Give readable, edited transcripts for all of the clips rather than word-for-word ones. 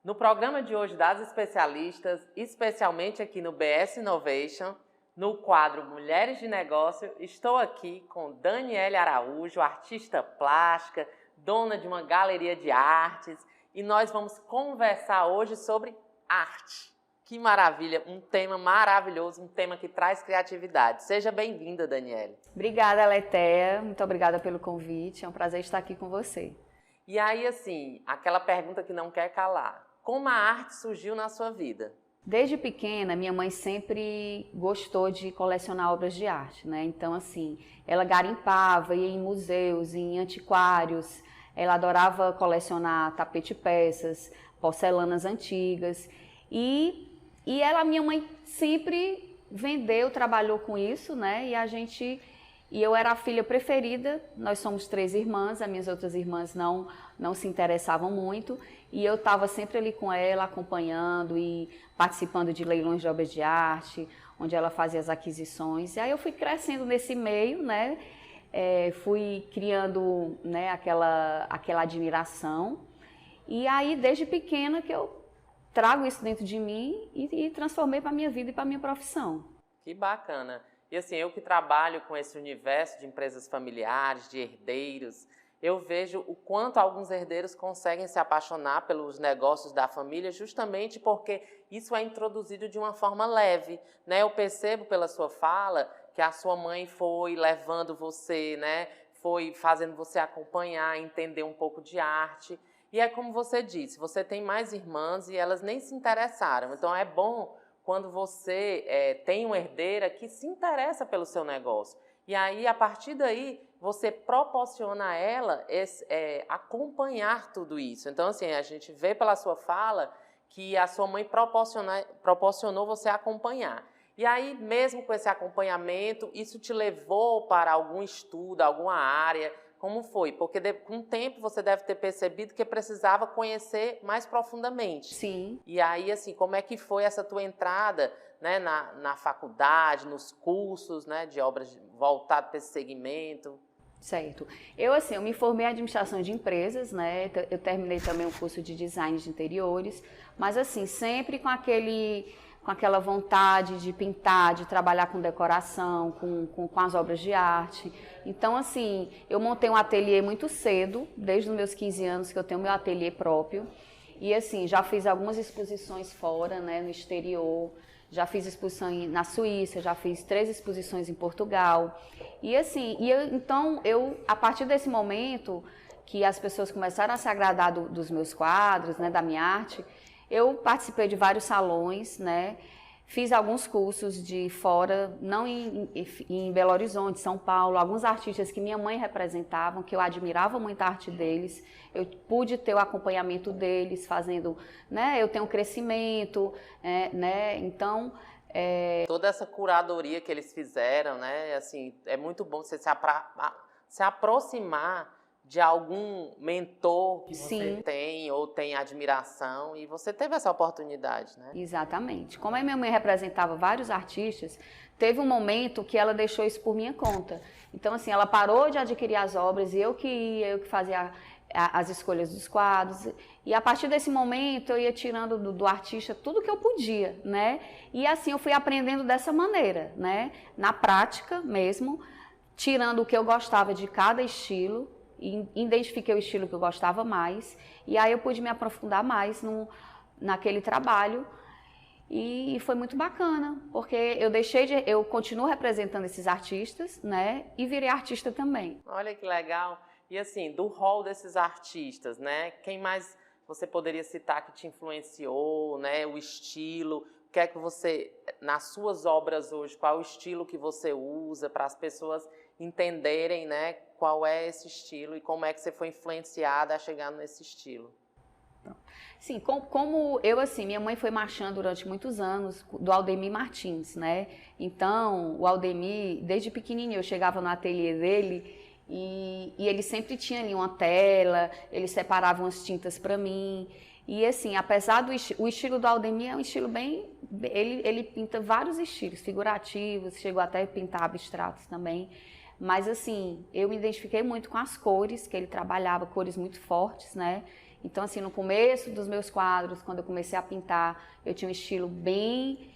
No programa de hoje das especialistas, especialmente aqui no BS Innovation, no quadro Mulheres de Negócio, estou aqui com Daniele Araújo, artista plástica, dona de uma galeria de artes, e nós vamos conversar hoje sobre arte. Que maravilha, um tema maravilhoso, um tema que traz criatividade. Seja bem-vinda, Daniele. Obrigada, Letéia. Muito obrigada pelo convite. É um prazer estar aqui com você. E aí, assim, aquela pergunta que não quer calar. Como a arte surgiu na sua vida? Desde pequena, minha mãe sempre gostou de colecionar obras de arte, né? Então, assim, ela garimpava, ia em museus, em antiquários. Ela adorava colecionar tapete-peças, porcelanas antigas. E minha mãe sempre vendeu, trabalhou com isso, né? E eu era a filha preferida. Nós somos 3 irmãs, as minhas outras irmãs não se interessavam muito. E eu estava sempre ali com ela, acompanhando e participando de leilões de obras de arte, onde ela fazia as aquisições. E aí eu fui crescendo nesse meio, né? Fui criando, né, aquela admiração. E aí, desde pequena, que eu trago isso dentro de mim e transformei para a minha vida e para a minha profissão. Que bacana! E assim, eu que trabalho com esse universo de empresas familiares, de herdeiros, eu vejo o quanto alguns herdeiros conseguem se apaixonar pelos negócios da família justamente porque isso é introduzido de uma forma leve, né? Eu percebo pela sua fala que a sua mãe foi levando você, né? Foi fazendo você acompanhar, entender um pouco de arte. E é como você disse, você tem mais irmãs e elas nem se interessaram. Então é bom quando você tem uma herdeira que se interessa pelo seu negócio. E aí, a partir daí, você proporciona a ela acompanhar tudo isso. Então, assim, a gente vê pela sua fala que a sua mãe proporcionou você acompanhar. E aí, mesmo com esse acompanhamento, isso te levou para algum estudo, alguma área? Como foi? Porque com o tempo você deve ter percebido que precisava conhecer mais profundamente. Sim. E aí, assim, como é que foi essa tua entrada, né, na faculdade, nos cursos, né, de obras voltadas para esse segmento? Certo. Eu me formei em administração de empresas, né? Eu terminei também um curso de design de interiores, mas assim, sempre com aquela vontade de pintar, de trabalhar com decoração, com as obras de arte. Então, assim, eu montei um ateliê muito cedo, desde os meus 15 anos que eu tenho meu ateliê próprio. E, assim, já fiz algumas exposições fora, né, no exterior. Já fiz exposição na Suíça, já fiz 3 exposições em Portugal. E, assim, então, a partir desse momento que as pessoas começaram a se agradar dos meus quadros, né, da minha arte, eu participei de vários salões, né? Fiz alguns cursos de fora, não em Belo Horizonte, São Paulo, alguns artistas que minha mãe representavam, que eu admirava muito a arte deles. Eu pude ter o acompanhamento deles, fazendo, né? Eu tenho um crescimento, né? Então, toda essa curadoria que eles fizeram, né? Assim, é muito bom você se aproximar de algum mentor que você tem ou tem admiração, e você teve essa oportunidade, né? Exatamente. Como a minha mãe representava vários artistas, teve um momento que ela deixou isso por minha conta. Então, assim, ela parou de adquirir as obras e eu que fazia as escolhas dos quadros. E a partir desse momento eu ia tirando do artista tudo que eu podia, né? E assim eu fui aprendendo dessa maneira, né? Na prática mesmo, tirando o que eu gostava de cada estilo, identifiquei o estilo que eu gostava mais, e aí eu pude me aprofundar mais naquele trabalho, e foi muito bacana, porque eu continuo representando esses artistas, né, e virei artista também. Olha que legal. E assim, do hall desses artistas, né, quem mais você poderia citar que te influenciou, né, o estilo? O que é que você, nas suas obras hoje, qual é o estilo que você usa para as pessoas entenderem, né, qual é esse estilo e como é que você foi influenciada a chegar nesse estilo? Sim, como eu, assim, minha mãe foi marchando durante muitos anos do Aldemir Martins, né? Então, o Aldemir, desde pequenininho, eu chegava no ateliê dele e ele sempre tinha ali uma tela, ele separava umas tintas para mim. E assim, apesar o estilo do Aldemir é um estilo bem... Ele pinta vários estilos, figurativos, chegou até a pintar abstratos também. Mas assim, eu me identifiquei muito com as cores que ele trabalhava, cores muito fortes, né? Então assim, no começo dos meus quadros, quando eu comecei a pintar, eu tinha um estilo bem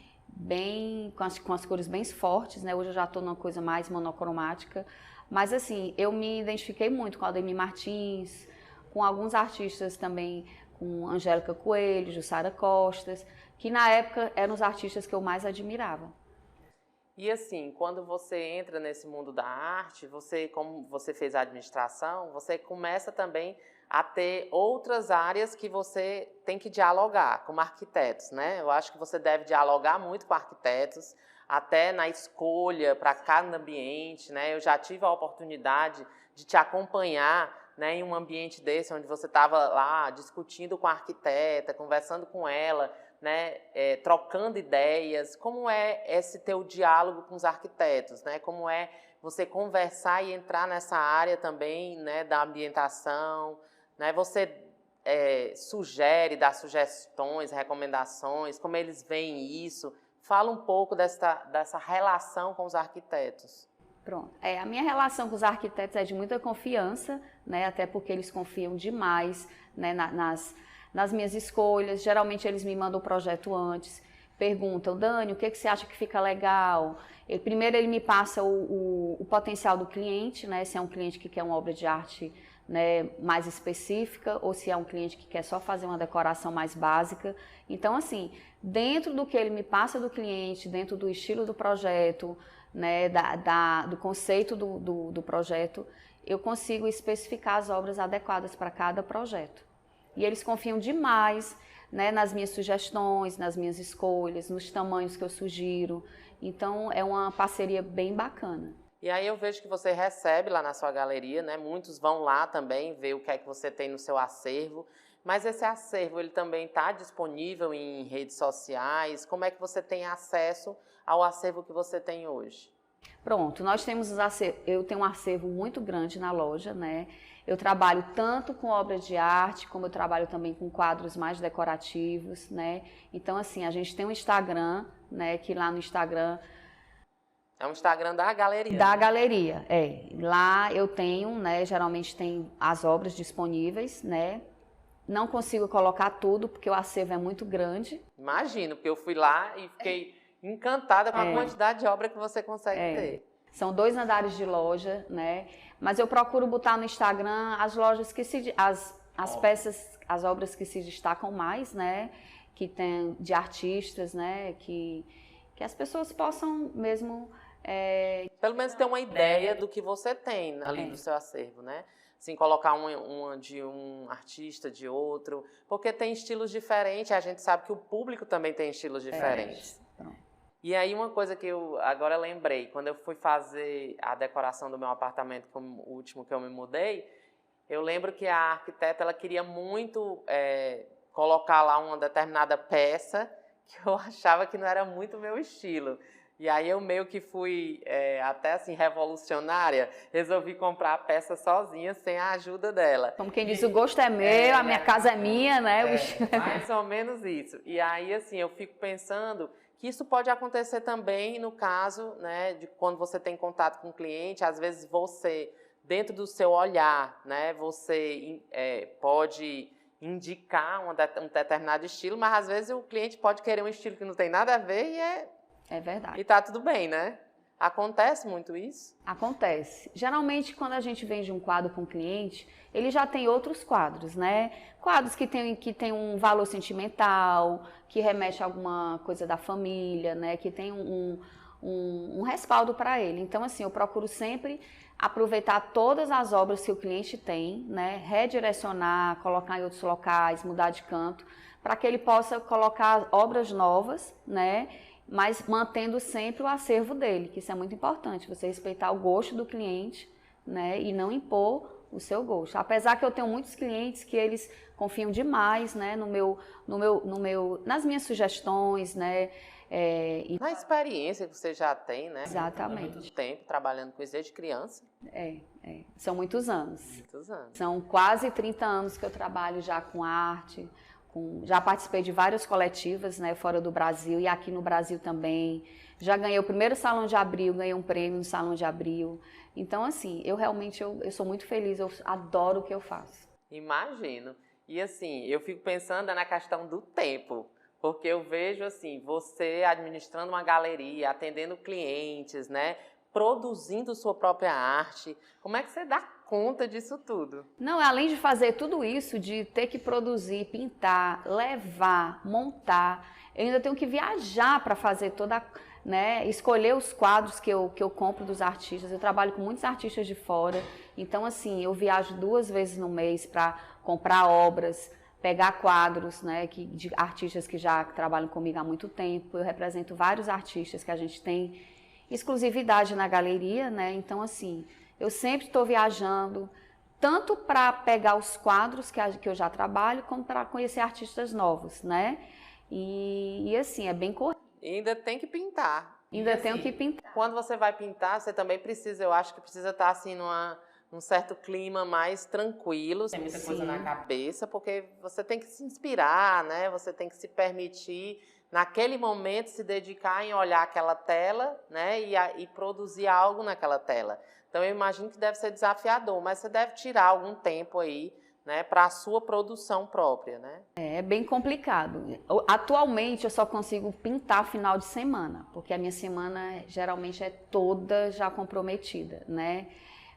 com as cores bem fortes, né? Hoje eu já estou numa coisa mais monocromática. Mas assim, eu me identifiquei muito com Aldemir Martins, com alguns artistas também, com Angélica Coelho, Jussara Costas, que na época eram os artistas que eu mais admirava. E assim, quando você entra nesse mundo da arte, você, como você fez a administração, você começa também a ter outras áreas que você tem que dialogar, como arquitetos, né? Eu acho que você deve dialogar muito com arquitetos, até na escolha para cada ambiente, né? Eu já tive a oportunidade de te acompanhar, né, em um ambiente desse, onde você estava lá discutindo com a arquiteta, conversando com ela, né, trocando ideias. Como é esse teu diálogo com os arquitetos, né? Como é você conversar e entrar nessa área também, né, da ambientação, né? Você sugere, dá sugestões, recomendações, como eles veem isso? Fala um pouco dessa relação com os arquitetos. Pronto. A minha relação com os arquitetos é de muita confiança, né? Até porque eles confiam demais, né, nas minhas escolhas. Geralmente eles me mandam o projeto antes, perguntam: Dani, o que você acha que fica legal? Primeiro ele me passa o potencial do cliente, né? Se é um cliente que quer uma obra de arte, né, mais específica, ou se é um cliente que quer só fazer uma decoração mais básica. Então, assim, dentro do que ele me passa do cliente, dentro do estilo do projeto, né, do conceito do projeto, eu consigo especificar as obras adequadas para cada projeto. E eles confiam demais, né, nas minhas sugestões, nas minhas escolhas, nos tamanhos que eu sugiro. Então, é uma parceria bem bacana. E aí eu vejo que você recebe lá na sua galeria, né? Muitos vão lá também ver o que é que você tem no seu acervo. Mas esse acervo, ele também está disponível em redes sociais? Como é que você tem acesso ao acervo que você tem hoje? Pronto, nós temos eu tenho um acervo muito grande na loja, né? Eu trabalho tanto com obra de arte, como eu trabalho também com quadros mais decorativos, né? Então, assim, a gente tem um Instagram, né? Que lá no Instagram... É um Instagram da galeria. Da galeria, Lá eu tenho, né? Geralmente tem as obras disponíveis, né? Não consigo colocar tudo, porque o acervo é muito grande. Imagino, porque eu fui lá e fiquei encantada com a quantidade de obra que você consegue ter. São 2 andares de loja, né? Mas eu procuro botar no Instagram as lojas que as peças, as obras que se destacam mais, né? Que tem de artistas, né? Que as pessoas possam mesmo... Pelo menos ter uma ideia do que você tem ali no seu acervo, né? Assim, colocar uma de um artista, de outro, porque tem estilos diferentes, a gente sabe que o público também tem estilos diferentes. E aí uma coisa que eu agora lembrei, quando eu fui fazer a decoração do meu apartamento, como o último que eu me mudei, eu lembro que a arquiteta ela queria muito colocar lá uma determinada peça que eu achava que não era muito meu estilo. E aí eu meio que fui até assim revolucionária, resolvi comprar a peça sozinha, sem a ajuda dela. Como quem diz, o gosto é meu, a minha casa é minha, né? Mais ou menos isso. E aí assim, eu fico pensando que isso pode acontecer também no caso, né, de quando você tem contato com o cliente, às vezes você, dentro do seu olhar, né, você pode indicar um determinado estilo, mas às vezes o cliente pode querer um estilo que não tem nada a ver e é verdade. E tá tudo bem, né? Acontece muito isso? Acontece. Geralmente, quando a gente vende um quadro para um cliente, ele já tem outros quadros, né? Quadros que tem um valor sentimental, que remete a alguma coisa da família, né? Que tem um respaldo para ele. Então, assim, eu procuro sempre aproveitar todas as obras que o cliente tem, né? Redirecionar, colocar em outros locais, mudar de canto, para que ele possa colocar obras novas, né? Mas mantendo sempre o acervo dele, que isso é muito importante, você respeitar o gosto do cliente, né, e não impor o seu gosto. Apesar que eu tenho muitos clientes que eles confiam demais, né, nas minhas sugestões, né. Na experiência que você já tem, né? Exatamente. Há muito tempo trabalhando com isso desde criança. São muitos anos. Muitos anos. São quase 30 anos que eu trabalho já com arte, Já participei de várias coletivas, né, fora do Brasil e aqui no Brasil também. Já ganhei o primeiro Salão de Abril, ganhei um prêmio no Salão de Abril. Então, assim, eu realmente eu sou muito feliz, eu adoro o que eu faço. Imagino. E assim, eu fico pensando na questão do tempo, porque eu vejo assim, você administrando uma galeria, atendendo clientes, né, produzindo sua própria arte. Como é que você dá conta disso tudo? Não, além de fazer tudo isso, de ter que produzir, pintar, levar, montar, eu ainda tenho que viajar para fazer toda, né, escolher os quadros que eu compro dos artistas. Eu trabalho com muitos artistas de fora, então assim, eu viajo 2 vezes no mês para comprar obras, pegar quadros, né, de artistas que já trabalham comigo há muito tempo. Eu represento vários artistas que a gente tem exclusividade na galeria, né? Então assim, eu sempre estou viajando, tanto para pegar os quadros que eu já trabalho, como para conhecer artistas novos, né? E assim, é bem corrido. E ainda tem que pintar. Ainda assim, tenho que pintar. Quando você vai pintar, você também precisa, eu acho que precisa estar assim num certo clima mais tranquilo, sem muita coisa na cabeça, porque você tem que se inspirar, né? Você tem que se permitir, naquele momento, se dedicar em olhar aquela tela, né? E produzir algo naquela tela. Então, eu imagino que deve ser desafiador, mas você deve tirar algum tempo aí, né, para a sua produção própria, né? É bem complicado. Atualmente, eu só consigo pintar final de semana, porque a minha semana geralmente é toda já comprometida, né?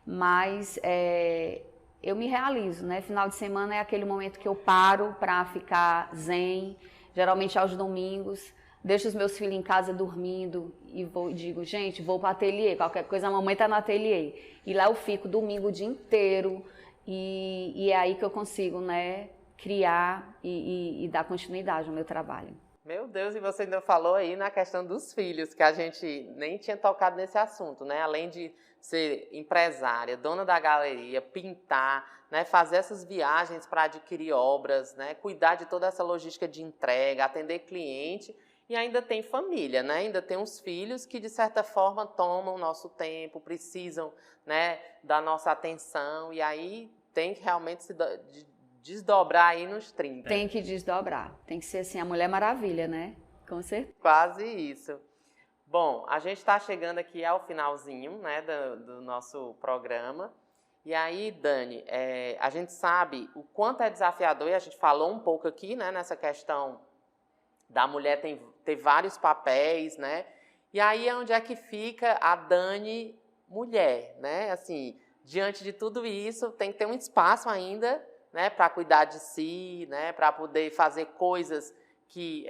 Mas eu me realizo, né? Final de semana é aquele momento que eu paro para ficar zen, geralmente aos domingos. Deixo os meus filhos em casa dormindo e digo, gente, vou para o ateliê, qualquer coisa a mamãe está no ateliê. E lá eu fico domingo o dia inteiro e é aí que eu consigo, né, criar e dar continuidade ao meu trabalho. Meu Deus, e você ainda falou aí na questão dos filhos, que a gente nem tinha tocado nesse assunto, né? Além de ser empresária, dona da galeria, pintar, né, fazer essas viagens para adquirir obras, né, cuidar de toda essa logística de entrega, atender cliente. E ainda tem família, né? Ainda tem os filhos que, de certa forma, tomam o nosso tempo, precisam, né, da nossa atenção. E aí tem que realmente se desdobrar aí nos 30. Tem que desdobrar. Tem que ser assim, a Mulher Maravilha, né? Com certeza. Quase isso. Bom, a gente está chegando aqui ao finalzinho, né, do nosso programa. E aí, Dani, a gente sabe o quanto é desafiador, e a gente falou um pouco aqui, né, nessa questão da mulher ter vários papéis, né? E aí é onde é que fica a Dani mulher, né? Assim, diante de tudo isso, tem que ter um espaço ainda, né, para cuidar de si, né, para poder fazer coisas que,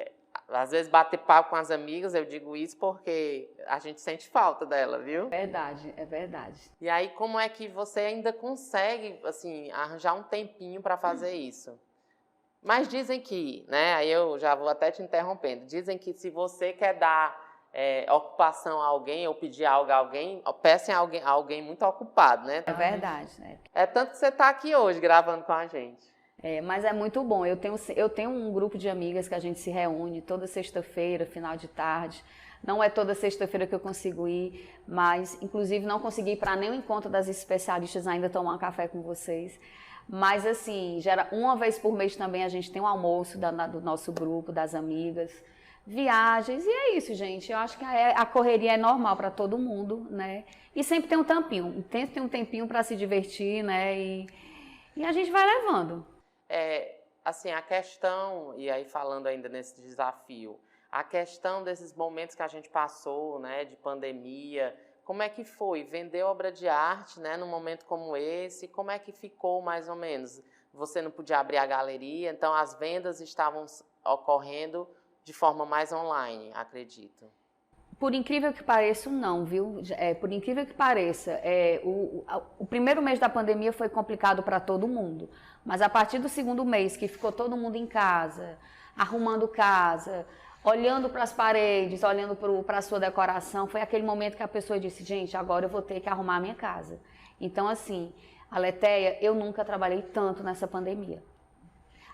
às vezes, bater papo com as amigas, eu digo isso porque a gente sente falta dela, viu? Verdade, é verdade. E aí, como é que você ainda consegue, assim, arranjar um tempinho para fazer isso? Mas dizem que, né, aí eu já vou até te interrompendo, dizem que se você quer dar ocupação a alguém ou pedir algo a alguém, peça a alguém muito ocupado, né? É verdade, né? É tanto que você está aqui hoje gravando com a gente. Mas é muito bom. Eu tenho um grupo de amigas que a gente se reúne toda sexta-feira, final de tarde. Não é toda sexta-feira que eu consigo ir, mas inclusive não consegui ir para nenhum encontro das especialistas ainda tomar um café com vocês. Mas assim, uma vez por mês também a gente tem um almoço do nosso grupo, das amigas, viagens, e é isso, gente. Eu acho que a correria é normal para todo mundo, né? E sempre tem um tempinho para se divertir, né? E a gente vai levando. Assim, a questão, e aí falando ainda nesse desafio, a questão desses momentos que a gente passou, né, de pandemia, como é que foi? Vender obra de arte, né, num momento como esse? Como é que ficou, mais ou menos? Você não podia abrir a galeria, então as vendas estavam ocorrendo de forma mais online, acredito. Por incrível que pareça, não, viu? Por incrível que pareça, o primeiro mês da pandemia foi complicado para todo mundo. Mas a partir do segundo mês, que ficou todo mundo em casa, arrumando casa, olhando para as paredes, olhando para a sua decoração, foi aquele momento que a pessoa disse, gente, agora eu vou ter que arrumar a minha casa. Então, assim, Aletheia, eu nunca trabalhei tanto nessa pandemia.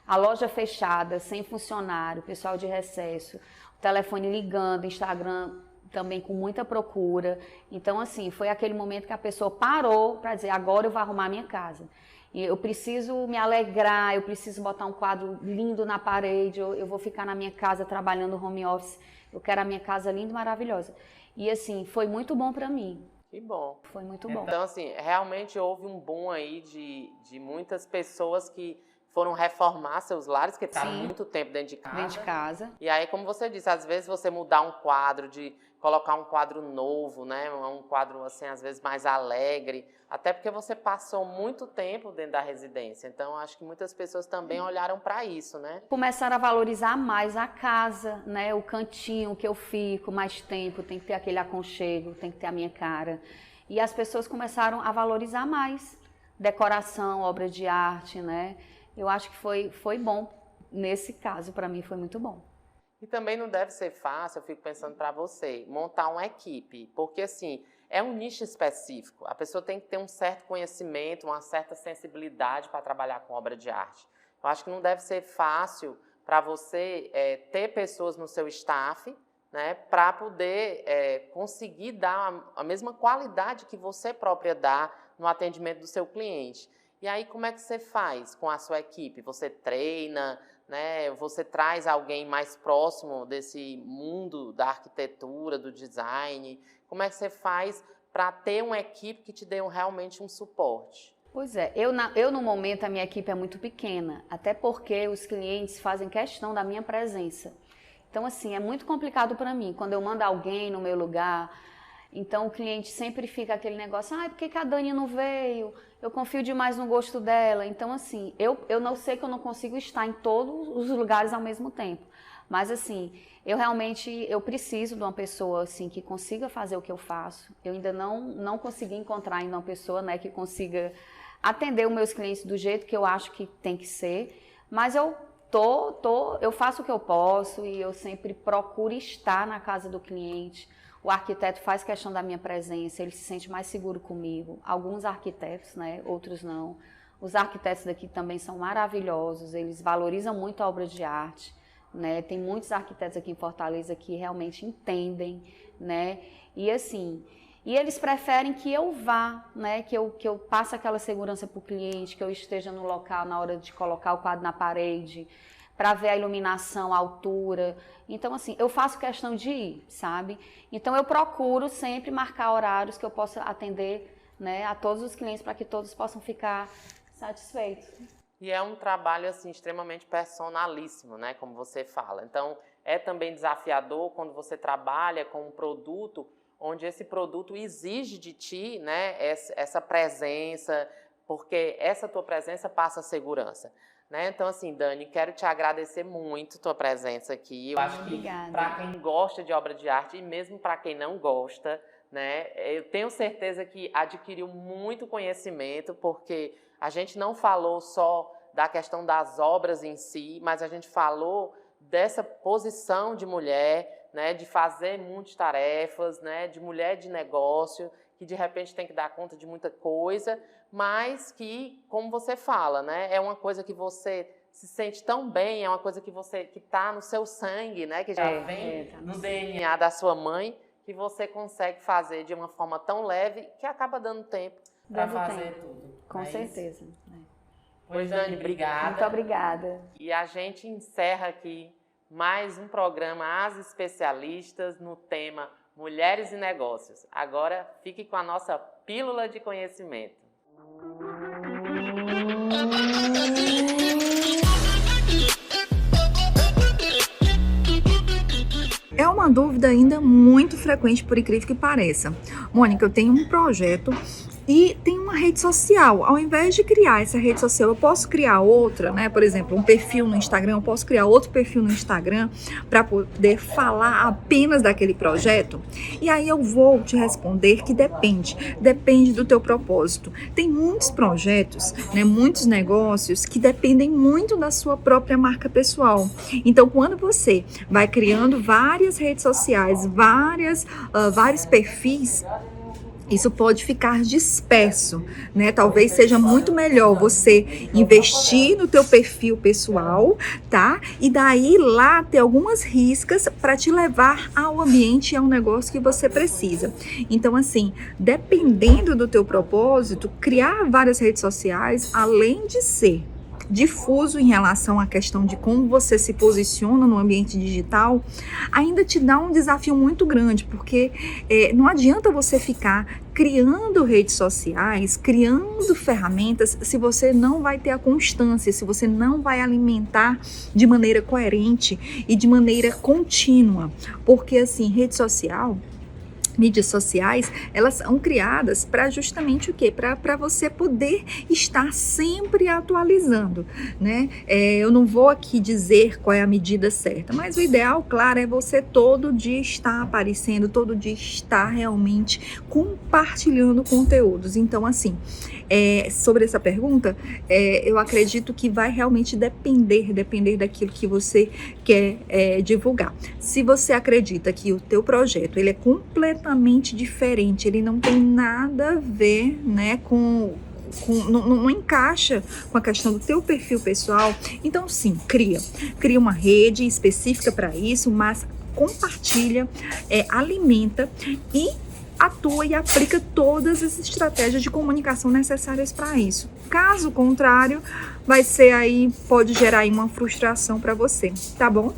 A loja fechada, sem funcionário, pessoal de recesso, o telefone ligando, Instagram também com muita procura. Então, assim, foi aquele momento que a pessoa parou para dizer, agora eu vou arrumar a minha casa. E eu preciso me alegrar, eu preciso botar um quadro lindo na parede, eu vou ficar na minha casa trabalhando home office, eu quero a minha casa linda e maravilhosa. E assim, foi muito bom para mim. Que bom. Foi muito bom. Então, assim, realmente houve um boom aí de muitas pessoas que foram reformar seus lares, que estavam muito tempo dentro de casa. Dentro de casa. E aí, como você disse, às vezes você mudar um quadro, de colocar um quadro novo, né? Um quadro, assim, às vezes mais alegre, até porque você passou muito tempo dentro da residência. Então, acho que muitas pessoas também olharam para isso, né? Começaram a valorizar mais a casa, né? O cantinho que eu fico mais tempo, tem que ter aquele aconchego, tem que ter a minha cara. E as pessoas começaram a valorizar mais decoração, obra de arte, né? Eu acho que foi bom. Nesse caso, para mim, foi muito bom. E também não deve ser fácil, eu fico pensando para você, montar uma equipe, porque assim, é um nicho específico, a pessoa tem que ter um certo conhecimento, uma certa sensibilidade para trabalhar com obra de arte. Eu acho que não deve ser fácil para você ter pessoas no seu staff, né, para poder conseguir dar a mesma qualidade que você própria dá no atendimento do seu cliente. E aí, como é que você faz com a sua equipe? Você treina, né? Você traz alguém mais próximo desse mundo da arquitetura, do design? Como é que você faz para ter uma equipe que te dê realmente um suporte? Pois é, eu no momento a minha equipe é muito pequena, até porque os clientes fazem questão da minha presença. Então, assim, é muito complicado para mim, quando eu mando alguém no meu lugar, então o cliente sempre fica aquele negócio, por que a Dani não veio? Eu confio demais no gosto dela. Então, assim, eu não sei que eu não consigo estar em todos os lugares ao mesmo tempo. Mas, assim, eu preciso de uma pessoa, assim, que consiga fazer o que eu faço. Eu ainda não consegui encontrar ainda uma pessoa, né, que consiga atender os meus clientes do jeito que eu acho que tem que ser. Mas eu faço o que eu posso e eu sempre procuro estar na casa do cliente. O arquiteto faz questão da minha presença, ele se sente mais seguro comigo. Alguns arquitetos, né, outros não. Os arquitetos daqui também são maravilhosos, eles valorizam muito a obra de arte, né? Tem muitos arquitetos aqui em Fortaleza que realmente entendem, né? E assim, eles preferem que eu vá, né? Que eu passe aquela segurança para o cliente, que eu esteja no local na hora de colocar o quadro na parede, para ver a iluminação, a altura. Então, assim, eu faço questão de ir, sabe? Então, eu procuro sempre marcar horários que eu possa atender, né, a todos os clientes para que todos possam ficar satisfeitos. E é um trabalho, assim, extremamente personalíssimo, né, como você fala. Então, é também desafiador quando você trabalha com um produto onde esse produto exige de ti, né, essa presença, porque essa tua presença passa segurança. Né? Então, assim, Dani, quero te agradecer muito a tua presença aqui. Eu acho que para quem gosta de obra de arte e mesmo para quem não gosta, né, eu tenho certeza que adquiriu muito conhecimento, porque a gente não falou só da questão das obras em si, mas a gente falou dessa posição de mulher, né, de fazer multitarefas, né, de mulher de negócio, que de repente tem que dar conta de muita coisa, mas que, como você fala, né, é uma coisa que você se sente tão bem, é uma coisa que está no seu sangue, né, que já vem no DNA da sua mãe, que você consegue fazer de uma forma tão leve que acaba dando tempo para fazer tudo. Com certeza. Pois, Dani, obrigada. Muito obrigada. E a gente encerra aqui mais um programa As Especialistas no tema Mulheres e Negócios. Agora, fique com a nossa pílula de conhecimento. É uma dúvida ainda muito frequente, por incrível que pareça. Mônica, eu tenho um projeto e tem uma rede social. Ao invés de criar essa rede social, eu posso criar outra, né? Por exemplo, um perfil no Instagram, eu posso criar outro perfil no Instagram para poder falar apenas daquele projeto? E aí eu vou te responder que depende do teu propósito. Tem muitos projetos, né, muitos negócios que dependem muito da sua própria marca pessoal. Então, quando você vai criando várias redes sociais, vários perfis, isso pode ficar disperso, né? Talvez seja muito melhor você investir no teu perfil pessoal, tá? E daí lá ter algumas riscas para te levar ao ambiente e ao negócio que você precisa. Então, assim, dependendo do teu propósito, criar várias redes sociais, além de ser difuso em relação à questão de como você se posiciona no ambiente digital, ainda te dá um desafio muito grande, porque não adianta você ficar criando redes sociais, criando ferramentas, se você não vai ter a constância, se você não vai alimentar de maneira coerente e de maneira contínua, porque assim, rede social, mídias sociais, elas são criadas para justamente o quê? Para você poder estar sempre atualizando, né? Eu não vou aqui dizer qual é a medida certa, mas o ideal, claro, é você todo dia estar aparecendo, todo dia estar realmente compartilhando conteúdos. Então, assim, sobre essa pergunta, eu acredito que vai realmente depender daquilo que você quer divulgar. Se você acredita que o teu projeto ele é completamente diferente, ele não tem nada a ver, né, não encaixa com a questão do teu perfil pessoal, então sim, cria uma rede específica para isso, mas compartilha, alimenta e atua e aplica todas as estratégias de comunicação necessárias para isso. Caso contrário, pode gerar aí uma frustração para você, tá bom?